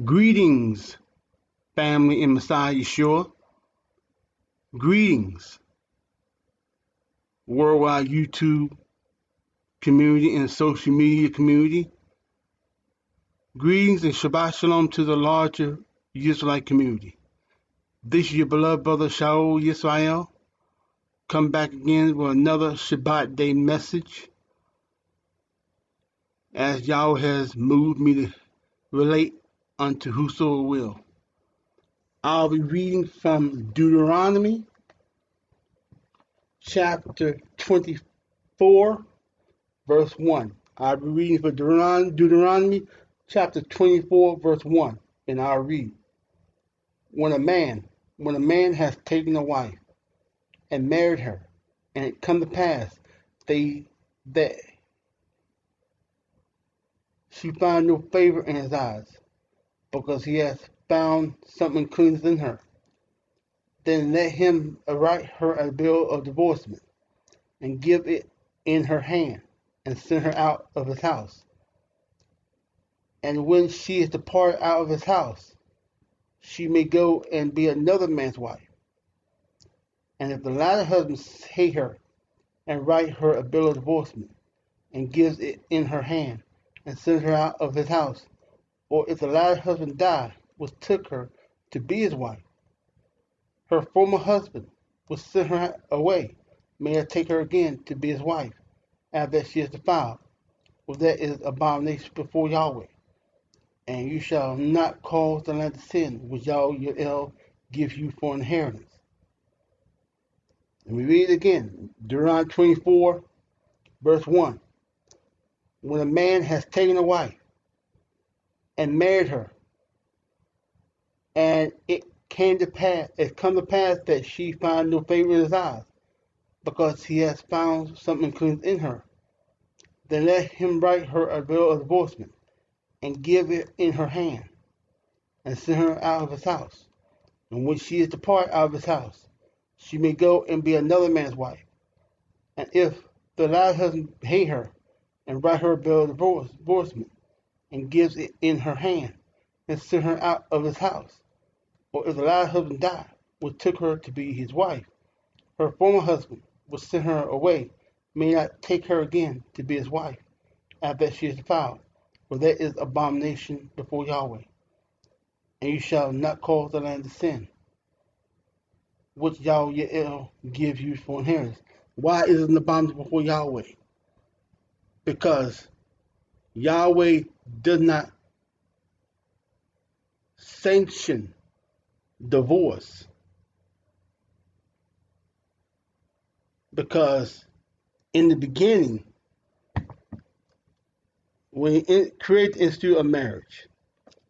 Greetings, family in Messiah Yeshua. Greetings, worldwide YouTube community and social media community. Greetings and Shabbat Shalom to the larger Israelite community. This is your beloved brother ShaulYisrael. Come back again with another Shabbat day message. As Yahweh has moved me to relate unto whoso will. I'll be reading from Deuteronomy chapter 24, verse 1. I'll be reading for Deuteronomy chapter 24, verse 1, and I'll read. When a man has taken a wife and married her, and it come to pass that she find no favor in his eyes, because he has found something clean in her, then let him write her a bill of divorcement, and give it in her hand, and send her out of his house. And when she is departed out of his house, she may go and be another man's wife. And if the latter husband hate her, and write her a bill of divorcement, and gives it in her hand, and sends her out of his house, or if the latter husband die, which took her to be his wife, her former husband will send her away, may I take her again to be his wife, after she is defiled, for that is abomination before Yahweh. And you shall not cause the land to sin, which YAHWEH gives you for inheritance. And we read it again, Deuteronomy 24, verse 1. When a man has taken a wife and married her, and it come to pass that she find no favor in his eyes, because he has found something clean in her, then let him write her a bill of divorcement, and give it in her hand, and send her out of his house. And when she is departed out of his house, she may go and be another man's wife. And if the latter husband hate her, and write her a bill of divorcement, and gives it in her hand, and send her out of his house, or if the latter husband die, which took her to be his wife, her former husband will send her away, may not take her again to be his wife, after she is defiled, for that is abomination before Yahweh. And you shall not cause the land to sin, which YAHWEH gives you for inheritance. Why is it an abomination before Yahweh? Because Yahweh does not sanction divorce. Because in the beginning, when he created the institute of marriage,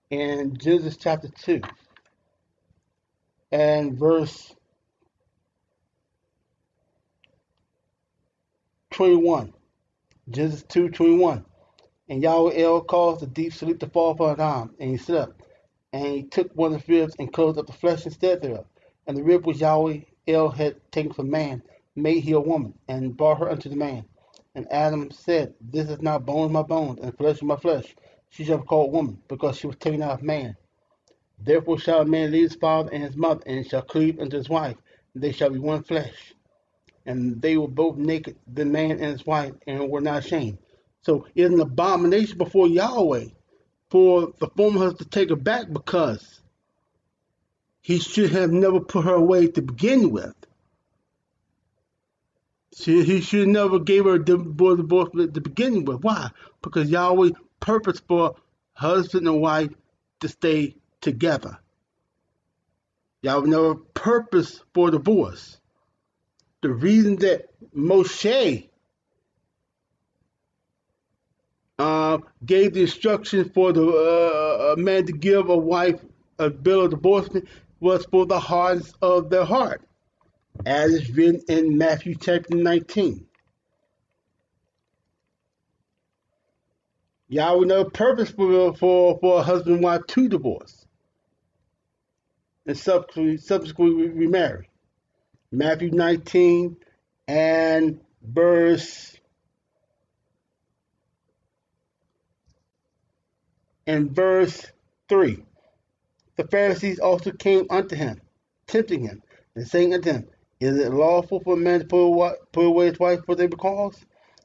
in Genesis chapter 2 and verse 21, Genesis 2:21, and YAHWEH caused the deep sleep to fall upon Adam, and he slept. And he took one of the ribs and closed up the flesh instead thereof. And the rib which YAHWEH had taken from man made he a woman, and brought her unto the man. And Adam said, This is now bone of my bones, and flesh of my flesh. She shall be called woman, because she was taken out of man. Therefore shall a man leave his father and his mother, and shall cleave unto his wife, and they shall be one flesh. And they were both naked, the man and his wife, and were not ashamed. So it's an abomination before Yahweh for the former husband to take her back, because he should have never put her away to begin with. He should have never gave her a divorce to begin with. Why? Because Yahweh purposed for husband and wife to stay together. Yahweh never purposed for divorce. The reason that Moshe gave the instruction for the man to give a wife a bill of divorcement was for the hardness of their heart, as is written in Matthew chapter 19. Yahweh never purposed for a husband and wife to divorce and subsequently remarry. Matthew 19 and verse 3. The Pharisees also came unto him, tempting him, and saying unto him, Is it lawful for a man to put away his wife for their cause?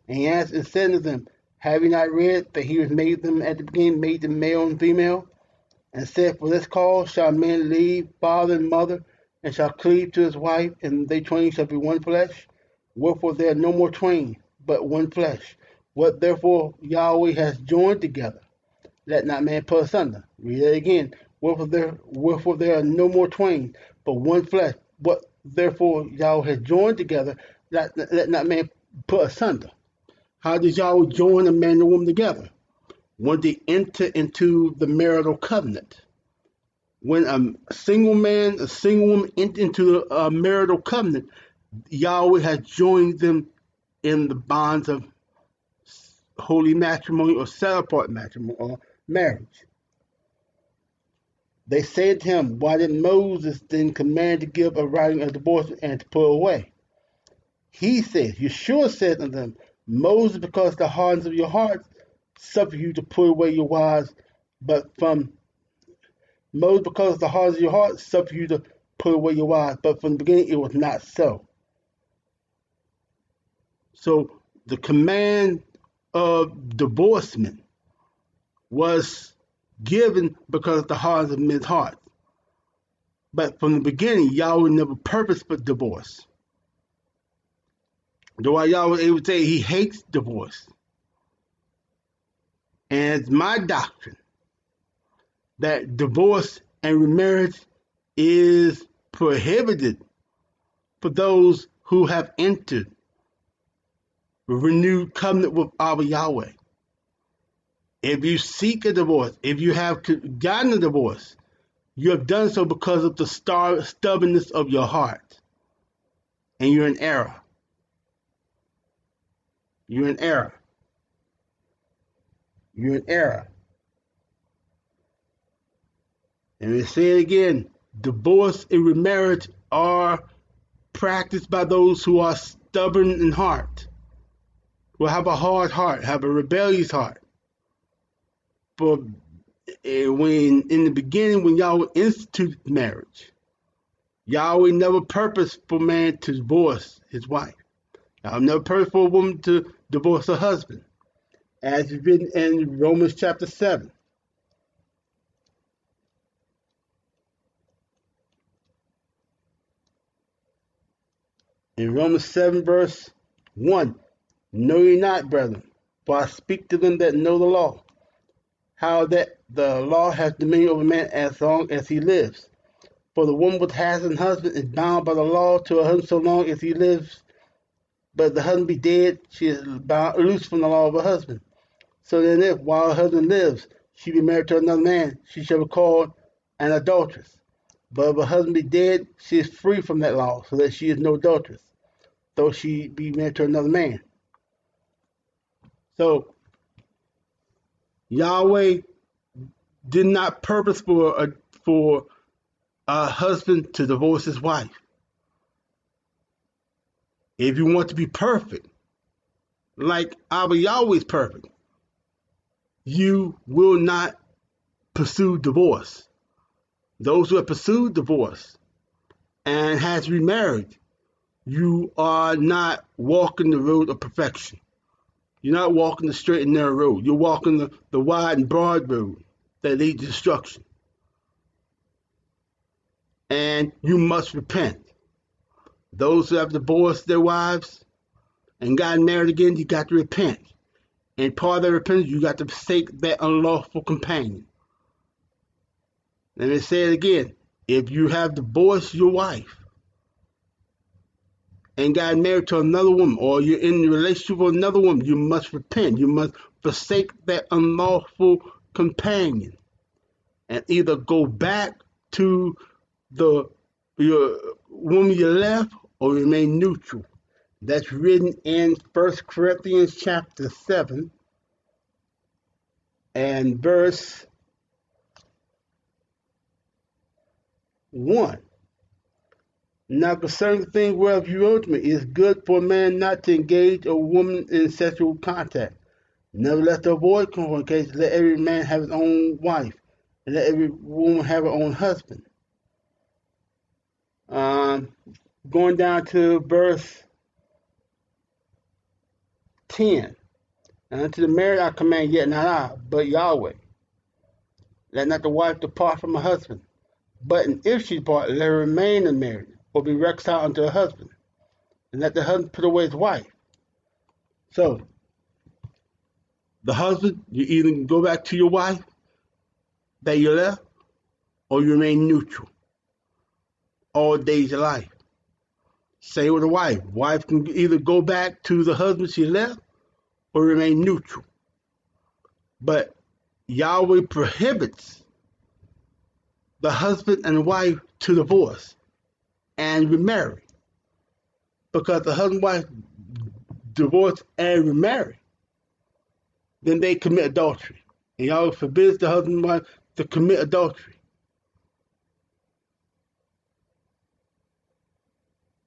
And he answered and said unto them, Have you not read that he was made them at the beginning, made them male and female? And said, For this cause shall a man leave father and mother, and shall cleave to his wife, and they twain shall be one flesh. Wherefore they are no more twain, but one flesh. What therefore Yahweh has joined together, let not man put asunder. Read it again. Wherefore there are no more twain, but one flesh. What therefore Yahweh has joined together, let not man put asunder. How does Yahweh join a man and a woman together? When they enter into the marital covenant. When a single man, a single woman enter into a marital covenant, Yahweh has joined them in the bonds of holy matrimony or set apart matrimony or marriage. They said to him, Why did Moses then command to give a writing of divorce and to put away? He said, Yeshua said unto them, Moses, because the hardness of your hearts, suffer you to put away your wives, but from Moses, because the hardness of your heart, suffer you to put away your wives, but from the beginning it was not so. So the command of divorcement was given because of the hardness of men's hearts. But from the beginning, Yahweh never purposed for divorce. Though Yahweh was able to say he hates divorce. And it's my doctrine that divorce and remarriage is prohibited for those who have entered a renewed covenant with Abba Yahweh. If you seek a divorce, if you have gotten a divorce, you have done so because of the stubbornness of your heart. And you're in error. You're in error. You're in error. And we say it again, divorce and remarriage are practiced by those who are stubborn in heart, who have a hard heart, have a rebellious heart. But when in the beginning, when Yahweh instituted marriage, Yahweh never purposed for man to divorce his wife. Yahweh never purposed for a woman to divorce her husband, as is written in Romans chapter 7. In Romans 7 verse 1, Know ye not, brethren, for I speak to them that know the law, how that the law has dominion over man as long as he lives. For the woman which has an husband is bound by the law to her husband so long as he lives. But if the husband be dead, she is bound, loose from the law of her husband. So then if, while her husband lives, she be married to another man, she shall be called an adulteress. But if her husband be dead, she is free from that law, so that she is no adulteress, though she be married to another man. So, Yahweh did not purpose for a husband to divorce his wife. If you want to be perfect, like Abba Yahweh is perfect, you will not pursue divorce. Those who have pursued divorce and has remarried, you are not walking the road of perfection. You're not walking the straight and narrow road. You're walking the wide and broad road that leads to destruction. And you must repent. Those who have divorced their wives and gotten married again, you got to repent. And part of that repentance, you got to forsake that unlawful companion. Let me say it again. If you have divorced your wife and got married to another woman, or you're in a relationship with another woman, you must repent. You must forsake that unlawful companion and either go back to your woman you left or remain neutral. That's written in 1 Corinthians chapter 7 and verse 1. Now concerning the thing whereof you wrote to me, it is good for a man not to engage a woman in sexual contact. Nevertheless, to avoid fornication, let every man have his own wife, and let every woman have her own husband. Going down to verse 10. And unto the married I command, yet not I, but Yahweh. Let not the wife depart from her husband. But if she depart, let her remain unmarried, or be reconciled unto her husband. And let the husband put away his wife. So, the husband, you either go back to your wife that you left, or you remain neutral all days of your life. Same with the wife. Wife can either go back to the husband she left, or remain neutral. But Yahweh prohibits the husband and wife to divorce and remarry. Because the husband and wife divorce and remarry, then they commit adultery. And Yahweh forbids the husband and wife to commit adultery.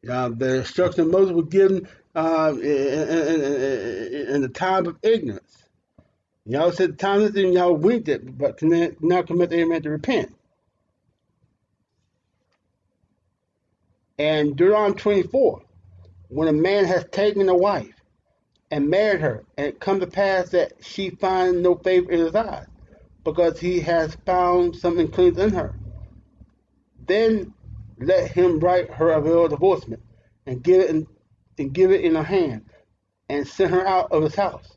The instruction of Moses was given in the time of ignorance. Y'all said the time of ignorance, y'all winked it, but now commit the man to repent. And Deuteronomy 24, when a man has taken a wife and married her, and it come to pass that she find no favor in his eyes, because he has found something clean in her, then let him write her a bill of divorcement, and give it in her hand, and send her out of his house.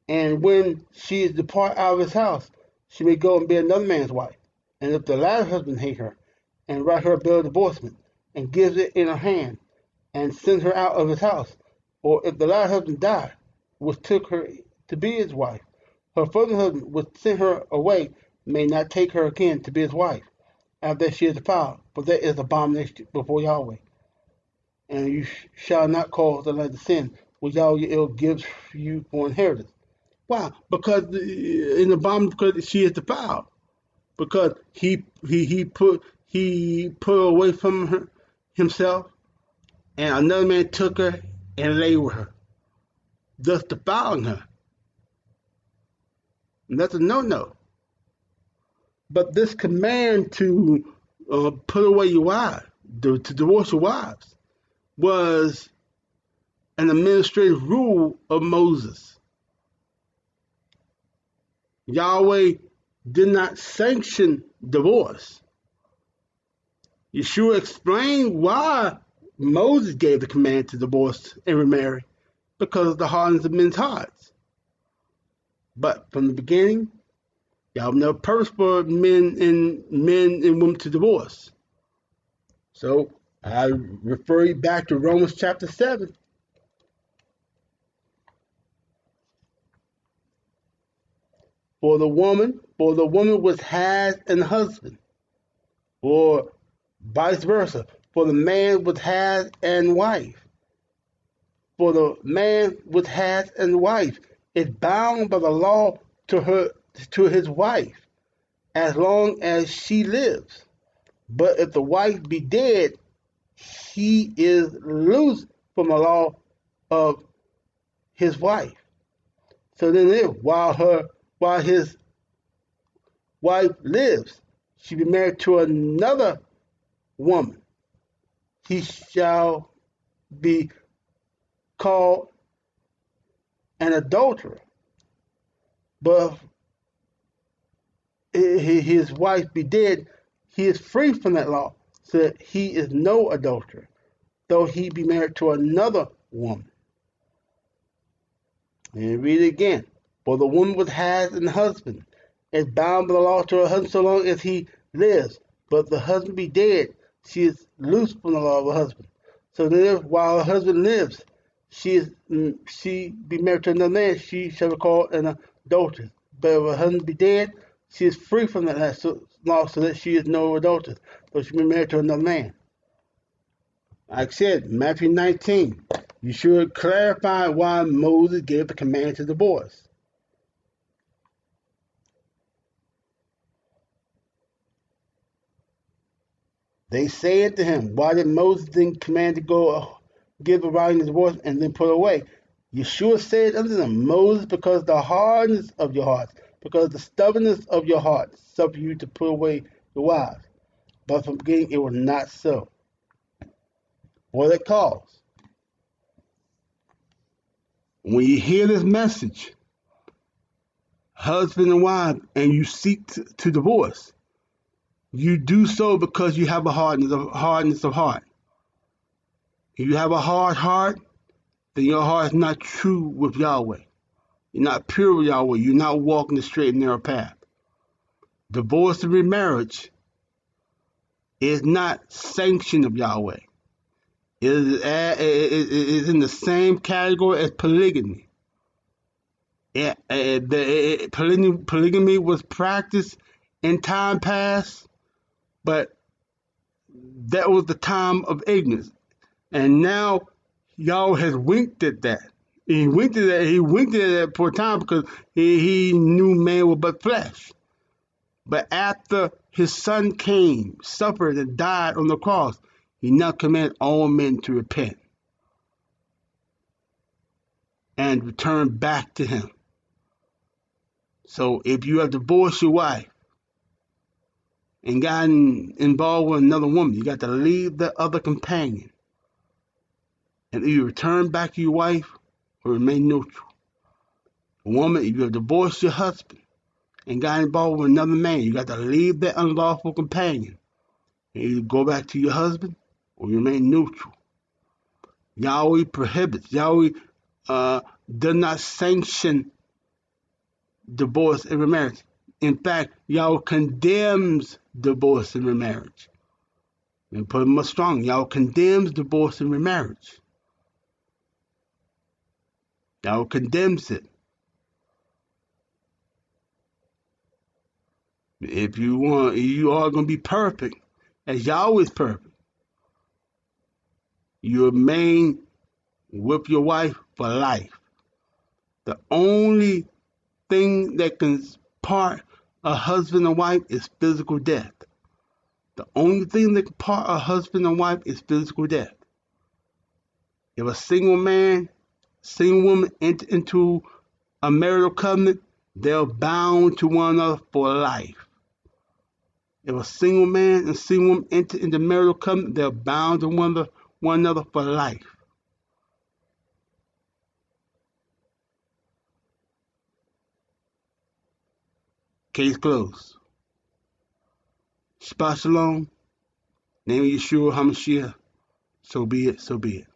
And when she is depart out of his house, she may go and be another man's wife. And if the latter husband hate her, and write her a bill of divorcement, and gives it in her hand, and send her out of his house, or if the latter husband die, which took her to be his wife, her first husband which sent her away may not take her again to be his wife, after she is defiled, for that is abomination before Yahweh. And you shall not cause the land to sin, which YAHWeh gives you for inheritance. Why? Because in the abomination, because she is defiled. Because he put her away from her himself, and another man took her and lay with her, thus defiling her. And that's a no-no. But this command to put away your wives, to divorce your wives, was an administrative rule of Moses. Yahweh did not sanction divorce. Yeshua explained why Moses gave the command to divorce and remarry, because of the hardness of men's hearts. But from the beginning, Yahweh never purposed for men and women to divorce. So I refer you back to Romans chapter 7. For the woman which has an husband, or vice versa, for the man which has an wife. For the man which has an wife is bound by the law to his wife, as long as she lives. But if the wife be dead, he is loose from the law of his wife. So then while his wife lives, she be married to another woman, he shall be called an adulterer. But if his wife be dead, he is free from that law, so that he is no adulterer, though he be married to another woman. And read it again. For the woman which has an husband is bound by the law to her husband so long as he lives. But if the husband be dead, she is loose from the law of her husband. So that while her husband lives, she be married to another man, she shall be called an adulteress. But if her husband be dead, she is free from that law, so that she is no adulteress, though she be married to another man. Like I said, Matthew 19, you should clarify why Moses gave the command to divorce. They said to him, why did Moses then command to go give a writing of divorce and then put away? Yeshua said unto them, Moses, because the hardness of your hearts, because the stubbornness of your heart suffered you to put away your wives. But from beginning it was not so. For that cause, when you hear this message, husband and wife, and you seek to divorce, you do so because you have a hardness of heart. If you have a hard heart, then your heart is not true with Yahweh. You're not pure with Yahweh. You're not walking the straight and narrow path. Divorce and remarriage is not sanctioned of Yahweh. It is in the same category as polygamy. Polygamy was practiced in time past, but that was the time of ignorance. And now Yahweh has winked at that. He winked at that for a time because he knew man was but flesh. But after his son came, suffered, and died on the cross, he now commanded all men to repent and return back to him. So if you have divorced your wife and gotten involved with another woman, you got to leave the other companion. And either return back to your wife or remain neutral. A woman, if you have divorced your husband and got involved with another man, you got to leave that unlawful companion. And either go back to your husband or remain neutral. Yahweh prohibits. Yahweh does not sanction divorce and remarriage. In fact, Yahweh condemns divorce and remarriage. And put it much stronger, Yahweh condemns divorce and remarriage. Yahweh condemns it. If you are going to be perfect, as Yahweh is perfect. You remain with your wife for life. The only thing that can part a husband and wife is physical death. The only thing that can part a husband and wife is physical death. If a single man, single woman enter into a marital covenant, they're bound to one another for life. If a single man and single woman enter into marital covenant, they're bound to one another for life. Case closed. Shabbat shalom. Name of Yeshua HaMashiach. So be it, so be it.